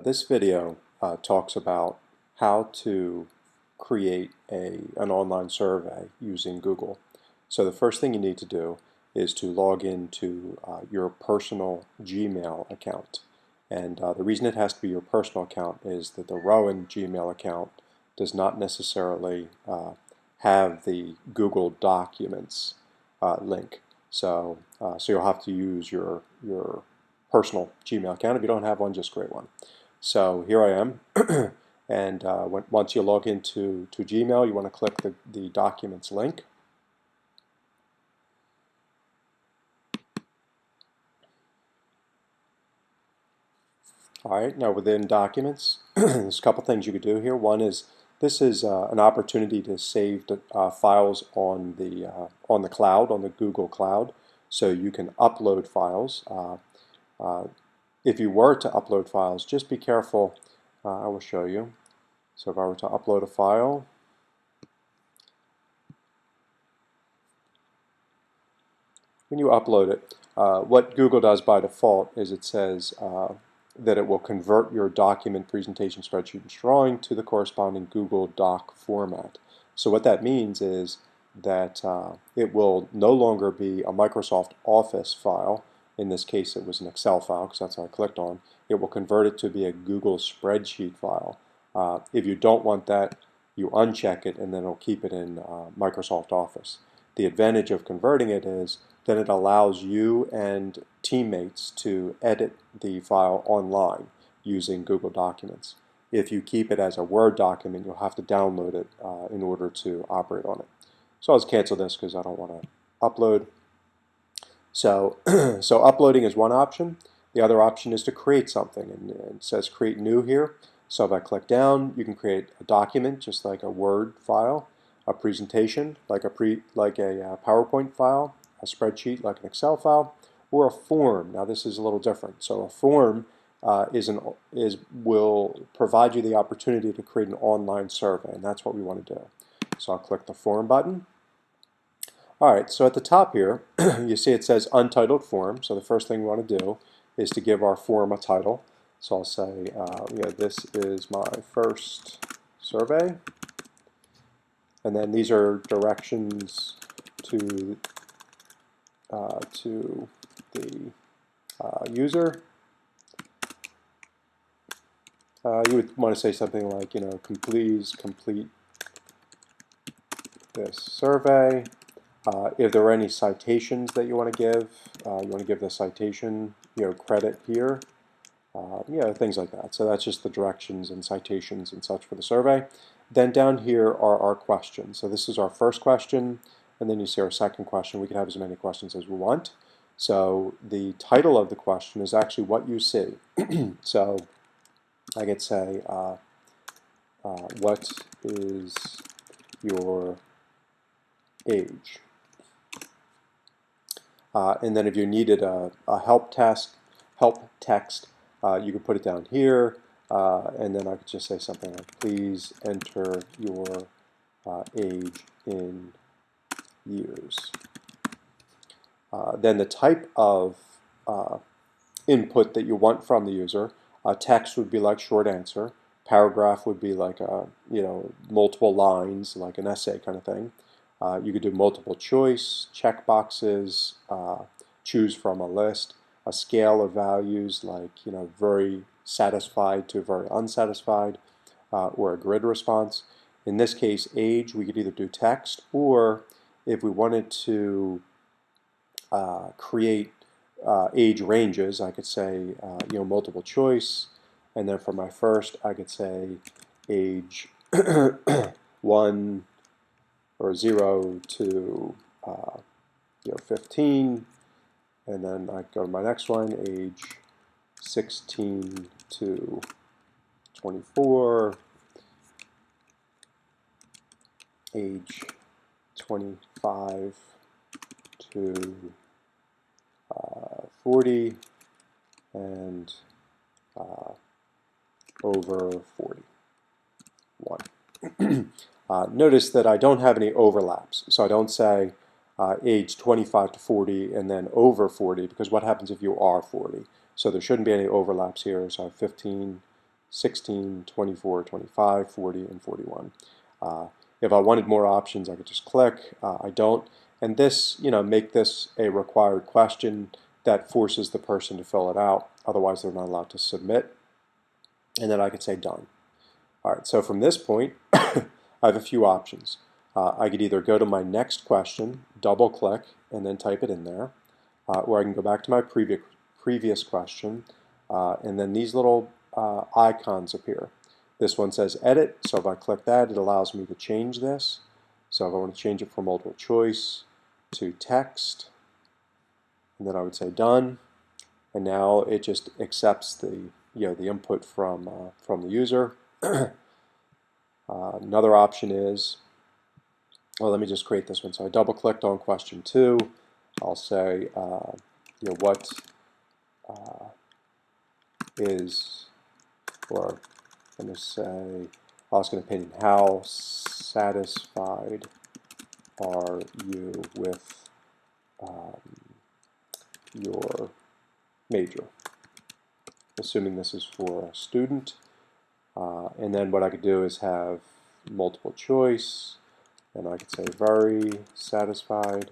This video talks about how to create an online survey using Google. So the first thing you need to do is to log into your personal Gmail account. And the reason it has to be your personal account is that the Rowan Gmail account does not necessarily have the Google Documents link. So you'll have to use your personal Gmail account. If you don't have one, just create one. So here I am, and once you log into Gmail, you want to click the Documents link. All right, now within Documents, there's a couple things you could do here. One is this is an opportunity to save files on the cloud, on the Google Cloud, so you can upload files. If you were to upload files, just be careful. I will show you. So if I were to upload a file, when you upload it, what Google does by default is it says that it will convert your document, presentation, spreadsheet, and drawing to the corresponding Google Doc format. So what that means is that it will no longer be a Microsoft Office file. In this case, it was an Excel file because that's what I clicked on. It will convert it to be a Google spreadsheet file. If you don't want that, you uncheck it and then it'll keep it in Microsoft Office. The advantage of converting it is that it allows you and teammates to edit the file online using Google Documents. If you keep it as a Word document, you'll have to download it in order to operate on it. So I'll just cancel this because I don't want to upload. So, so uploading is one option. The other option is to create something, and it says create new here. So if I click down, you can create a document just like a Word file, a presentation like a PowerPoint file, a spreadsheet like an Excel file, or a form. Now this is a little different. So a form will provide you the opportunity to create an online survey, and that's what we want to do. So I'll click the form button. All right, so at the top here, you see it says untitled form. So the first thing we want to do is to give our form a title. So I'll say, this is my first survey. And then these are directions to the user. You would want to say something like, please complete this survey. If there are any citations that you want to give, you want to give the citation, credit here. Things like that. So that's just the directions and citations and such for the survey. Then down here are our questions. So this is our first question, and then you see our second question. We can have as many questions as we want. So the title of the question is actually what you see. So I could say, what is your age? And then if you needed a help text, you could put it down here, and then I could just say something like, please enter your age in years. Then the type of input that you want from the user, text would be like short answer, paragraph would be like multiple lines, like an essay kind of thing. You could do multiple choice, check boxes, choose from a list, a scale of values like very satisfied to very unsatisfied, or a grid response. In this case, age, we could either do text, or if we wanted to create age ranges, I could say multiple choice, and then for my first, I could say age 1 or 0 to 15, and then I go to my next one, age 16 to 24, age 25 to 40, and over 41. Notice that I don't have any overlaps, so I don't say age 25 to 40 and then over 40, because what happens if you are 40? So there shouldn't be any overlaps here, so I have 15 16, 24, 25, 40, and 41. If I wanted more options, I could just click. I don't. And this, make this a required question that forces the person to fill it out. Otherwise, they're not allowed to submit. And then I could say done. All right, so from this point, I have a few options. I could either go to my next question, double click, and then type it in there, or I can go back to my previous question, and then these little icons appear. This one says edit, so if I click that, it allows me to change this. So if I want to change it from multiple choice to text, and then I would say done, and now it just accepts the the input from the user. Another option is, well, let me just create this one. So I double clicked on question 2. I'll say, what is, or I'm going to say, I'll ask an opinion. How satisfied are you with your major? Assuming this is for a student. And then what I could do is have multiple choice, and I could say very satisfied,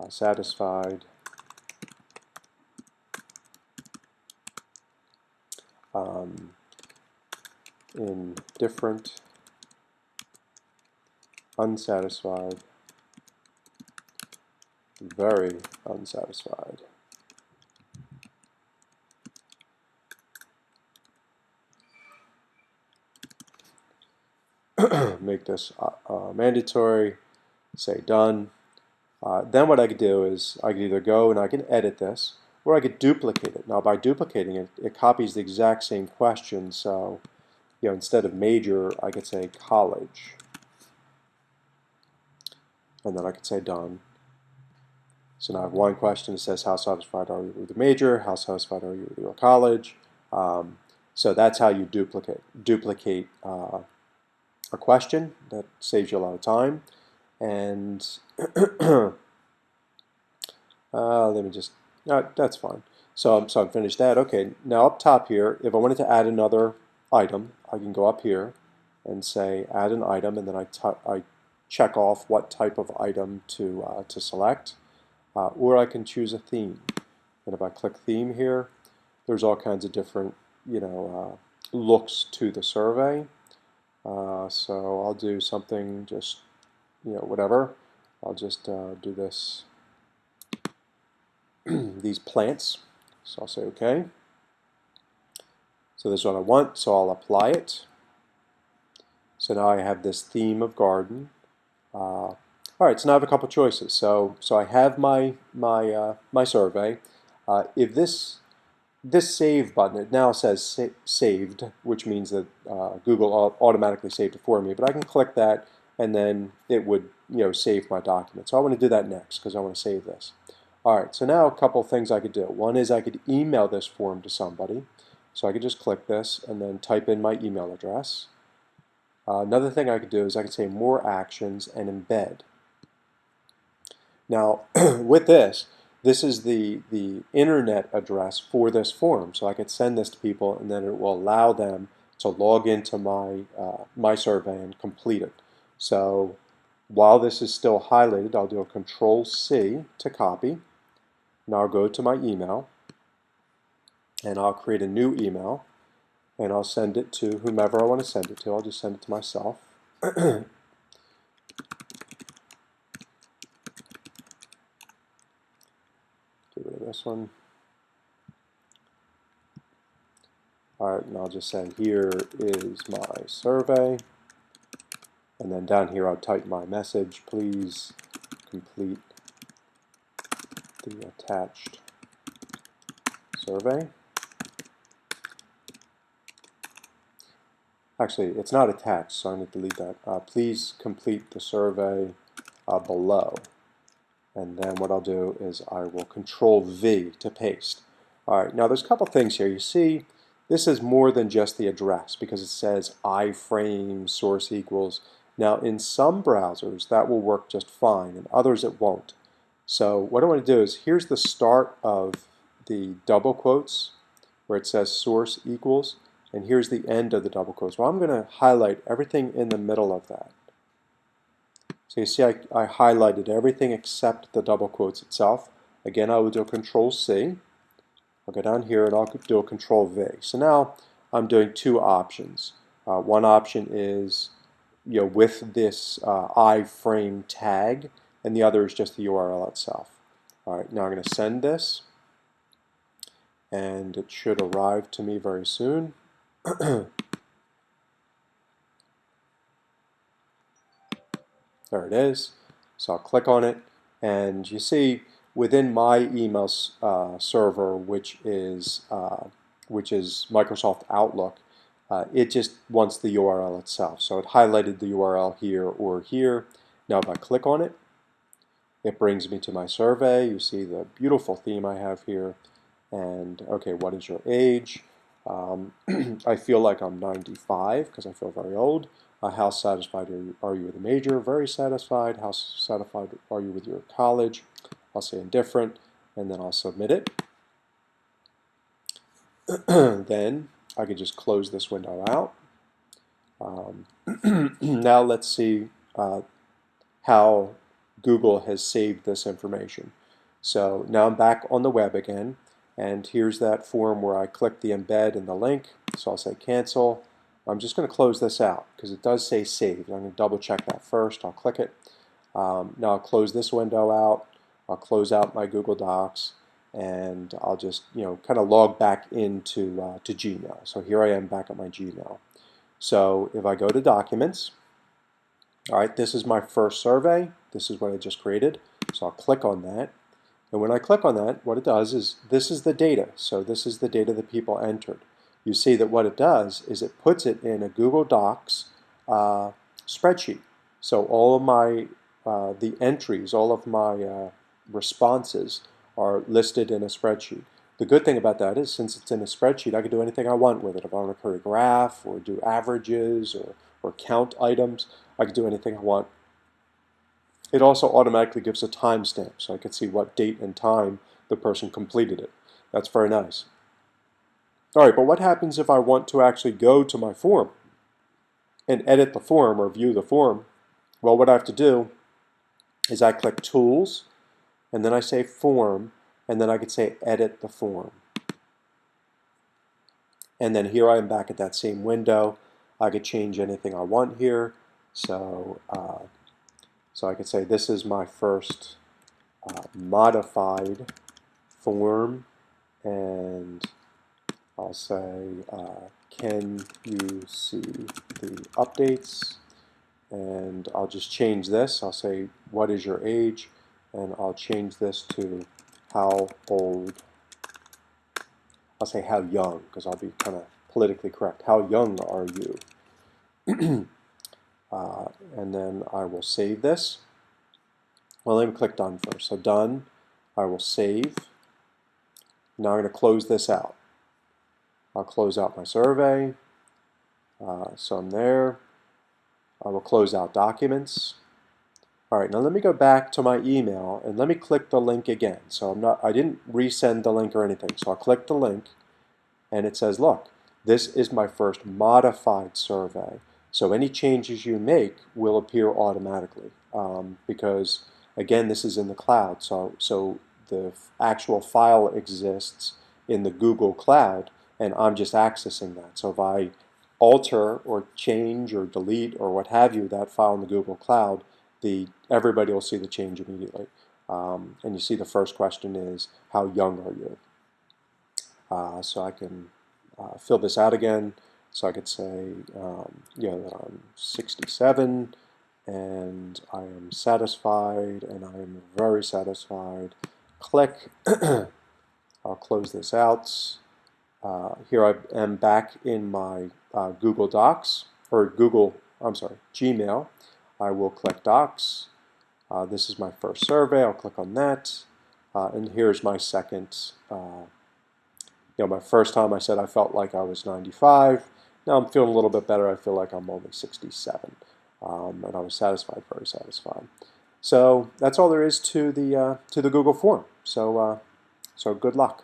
satisfied, indifferent, unsatisfied, very unsatisfied. Make this mandatory, say done. Then what I could do is I could either go and I can edit this, or I could duplicate it. Now by duplicating it, it copies the exact same question, so instead of major, I could say college. And then I could say done. So now I have one question that says, how satisfied are you with the major? How satisfied are you with your college? So that's how you duplicate a question. That saves you a lot of time. And let me just, that's fine. So I'm finished that. Okay, now up top here, if I wanted to add another item, I can go up here and say add an item, and then I check off what type of item to select. Or I can choose a theme. And if I click theme here, there's all kinds of different, looks to the survey. So I'll do something just, whatever. I'll just do this, these plants. So I'll say OK. So this is what I want, so I'll apply it. So now I have this theme of garden. All right, so now I have a couple choices. So I have my survey. If this save button, it now says saved, which means that Google automatically saved it for me. But I can click that, and then it would save my document. So I want to do that next because I want to save this. All right, so now a couple things I could do. One is I could email this form to somebody. So I could just click this and then type in my email address. Another thing I could do is I could say more actions and embed. Now, with this is the internet address for this form. So I could send this to people, and then it will allow them to log into my survey and complete it. So while this is still highlighted, I'll do a Control-C to copy. Now I'll go to my email, and I'll create a new email, and I'll send it to whomever I want to send it to. I'll just send it to myself. Get rid of this one. All right, and I'll just say, here is my survey. And then down here, I'll type my message. Please complete the attached survey. Actually, it's not attached, so I'm going to delete that. Please complete the survey below. And then what I'll do is I will Control-V to paste. All right, now there's a couple things here. You see, this is more than just the address because it says iframe source equals. Now, in some browsers, that will work just fine. In others, it won't. So what I want to do is, here's the start of the double quotes where it says source equals, and here's the end of the double quotes. Well, I'm going to highlight everything in the middle of that. So you see I highlighted everything except the double quotes itself. Again, I will do a Control C. I'll go down here and I'll do a Control V. So now I'm doing two options. One option is with this iframe tag, and the other is just the URL itself. All right, now I'm going to send this, and it should arrive to me very soon. There it is. So I'll click on it, and you see within my email server, which is Microsoft Outlook, it just wants the URL itself. So it highlighted the URL here or here. Now if I click on it, it brings me to my survey. You see the beautiful theme I have here. And okay, what is your age? I feel like I'm 95 because I feel very old. How satisfied are you with a major? Very satisfied. How satisfied are you with your college? I'll say indifferent, and then I'll submit it. Then I can just close this window out. Now let's see how Google has saved this information. So now I'm back on the web again, and here's that form where I click the embed and the link. So I'll say cancel. I'm just going to close this out because it does say saved. I'm going to double check that first. I'll click it. Now I'll close this window out. I'll close out my Google Docs, and I'll just kind of log back into to Gmail. So here I am back at my Gmail. So if I go to Documents, all right, this is my first survey. This is what I just created. So I'll click on that. And when I click on that, what it does is this is the data. So this is the data that people entered. You see that what it does is it puts it in a Google Docs spreadsheet. So all of my the entries, all of my responses are listed in a spreadsheet. The good thing about that is since it's in a spreadsheet, I can do anything I want with it. If I want to create a graph or do averages or count items, I can do anything I want. It also automatically gives a timestamp, so I can see what date and time the person completed it. That's very nice. All right, but what happens if I want to actually go to my form and edit the form or view the form? Well, what I have to do is I click Tools, and then I say Form, and then I could say Edit the Form. And then here I am back at that same window. I could change anything I want here. So, so I could say this is my first modified form, and I'll say, can you see the updates? And I'll just change this. I'll say, what is your age? And I'll change this to how old. I'll say how young, because I'll be kind of politically correct. How young are you? And then I will save this. Well, let me click Done first. So done. I will save. Now I'm going to close this out. I'll close out my survey. So I'm there. I will close out Documents. All right, now let me go back to my email and let me click the link again. So I didn't resend the link or anything. So I'll click the link, and it says, look, this is my first modified survey. So any changes you make will appear automatically because, again, this is in the cloud. So the actual file exists in the Google Cloud, and I'm just accessing that. So if I alter or change or delete or what have you that file in the Google Cloud, everybody will see the change immediately. And you see the first question is, how young are you? So I can fill this out again. So I could say, that I'm 67 and I am satisfied and I am very satisfied. Click. I'll close this out. Here I am back in my Google Docs, or Gmail. I will click Docs. This is my first survey. I'll click on that. And here's my second. My first time I said I felt like I was 95. Now I'm feeling a little bit better. I feel like I'm only 67. And I was satisfied, very satisfied. So that's all there is to the Google form. So good luck.